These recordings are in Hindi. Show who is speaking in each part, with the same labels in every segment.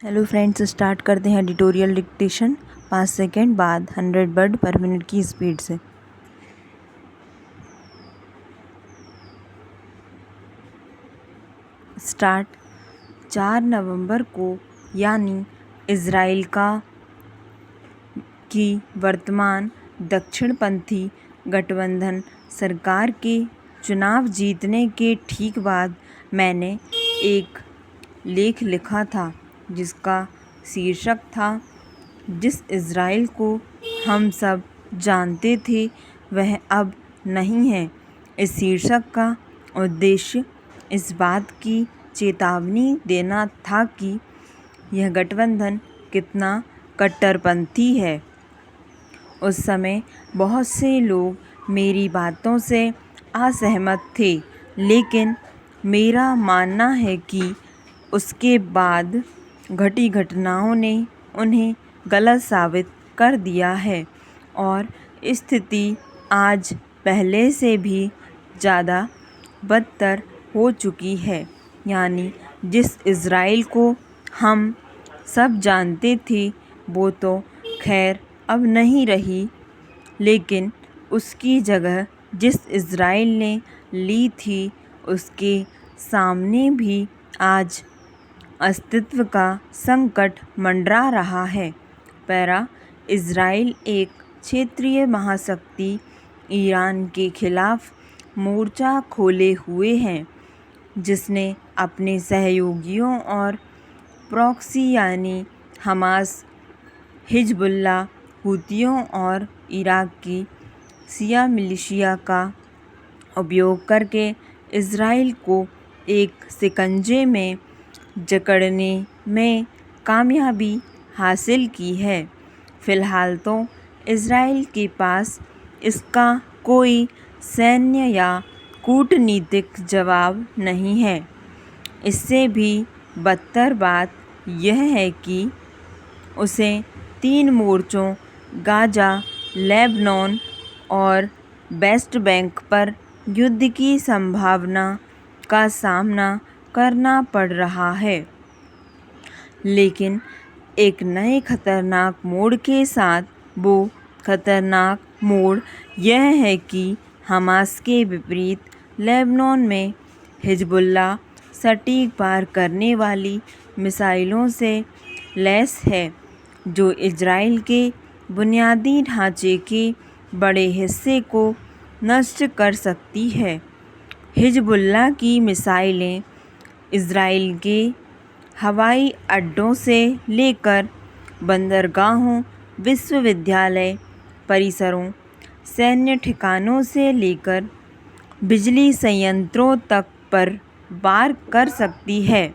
Speaker 1: हेलो फ्रेंड्स, स्टार्ट करते हैं एडिटोरियल डिक्टेशन 5 सेकेंड बाद 100 वर्ड पर मिनट की स्पीड से। स्टार्ट। 4 नवंबर को यानी इज़राइल की वर्तमान दक्षिणपंथी गठबंधन सरकार के चुनाव जीतने के ठीक बाद मैंने एक लेख लिखा था जिसका शीर्षक था जिस इज़राइल को हम सब जानते थे वह अब नहीं है। इस शीर्षक का उद्देश्य इस बात की चेतावनी देना था कि यह गठबंधन कितना कट्टरपंथी है। उस समय बहुत से लोग मेरी बातों से असहमत थे, लेकिन मेरा मानना है कि उसके बाद घटी घटनाओं ने उन्हें गलत साबित कर दिया है और स्थिति आज पहले से भी ज़्यादा बदतर हो चुकी है। यानी जिस इज़राइल को हम सब जानते थे वो तो खैर अब नहीं रही, लेकिन उसकी जगह जिस इज़राइल ने ली थी उसके सामने भी आज अस्तित्व का संकट मंडरा रहा है। पैरा इज़राइल एक क्षेत्रीय महाशक्ति ईरान के खिलाफ मोर्चा खोले हुए हैं, जिसने अपने सहयोगियों और प्रॉक्सी यानी हमास, हिजबुल्लाह, हूतियों और इराक की शिया मिलिशिया का उपयोग करके इज़राइल को एक शिकंजे में जकड़ने में कामयाबी हासिल की है। फ़िलहाल तो इज़राइल के पास इसका कोई सैन्य या कूटनीतिक जवाब नहीं है। इससे भी बदतर बात यह है कि उसे 3 मोर्चों गाज़ा, लेबनान और वेस्ट बैंक पर युद्ध की संभावना का सामना करना पड़ रहा है। लेकिन एक नए खतरनाक मोड़ के साथ, वो खतरनाक मोड़ यह है कि हमास के विपरीत लेबनान में हिजबुल्लाह सटीक पार करने वाली मिसाइलों से लैस है जो इज़राइल के बुनियादी ढांचे के बड़े हिस्से को नष्ट कर सकती है। हिजबुल्लाह की मिसाइलें इज़राइल के हवाई अड्डों से लेकर बंदरगाहों, विश्वविद्यालय परिसरों, सैन्य ठिकानों से लेकर बिजली संयंत्रों तक पर वार कर सकती है।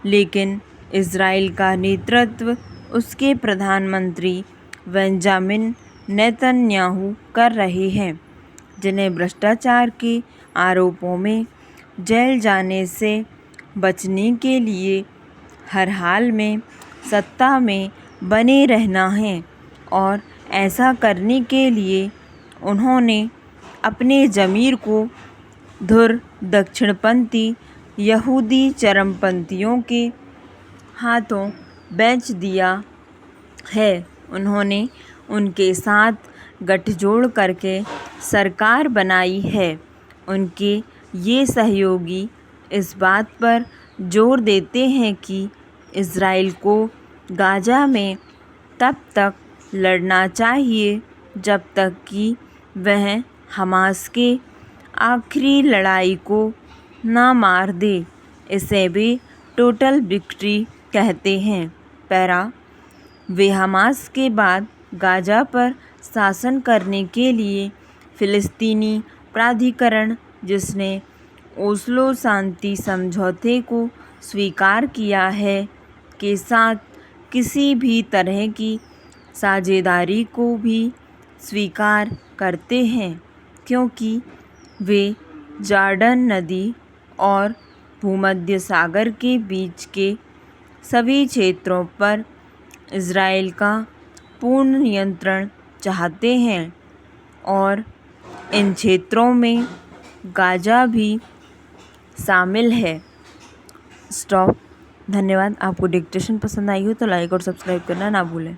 Speaker 1: लेकिन इज़राइल का नेतृत्व उसके प्रधानमंत्री बेंजामिन नेतन्याहू कर रहे हैं, जिन्हें भ्रष्टाचार के आरोपों में जेल जाने से बचने के लिए हर हाल में सत्ता में बने रहना है। और ऐसा करने के लिए उन्होंने अपने ज़मीर को धुर दक्षिणपंथी यहूदी चरमपंथियों के हाथों बेच दिया है। उन्होंने उनके साथ गठजोड़ करके सरकार बनाई है। उनके ये सहयोगी इस बात पर जोर देते हैं कि इज़राइल को गाज़ा में तब तक लड़ना चाहिए जब तक कि वह हमास के आखिरी लड़ाई को ना मार दे। इसे भी टोटल विक्ट्री कहते हैं। पैरा वे हमास के बाद गाज़ा पर शासन करने के लिए फ़िलिस्तीनी प्राधिकरण, जिसने ओस्लो शांति समझौते को स्वीकार किया है, के साथ किसी भी तरह की साझेदारी को भी स्वीकार करते हैं, क्योंकि वे जॉर्डन नदी और भूमध्य सागर के बीच के सभी क्षेत्रों पर इज़राइल का पूर्ण नियंत्रण चाहते हैं और इन क्षेत्रों में गाज़ा भी शामिल है। स्टॉप। धन्यवाद। आपको डिक्टेशन पसंद आई हो तो लाइक और सब्सक्राइब करना ना भूलें।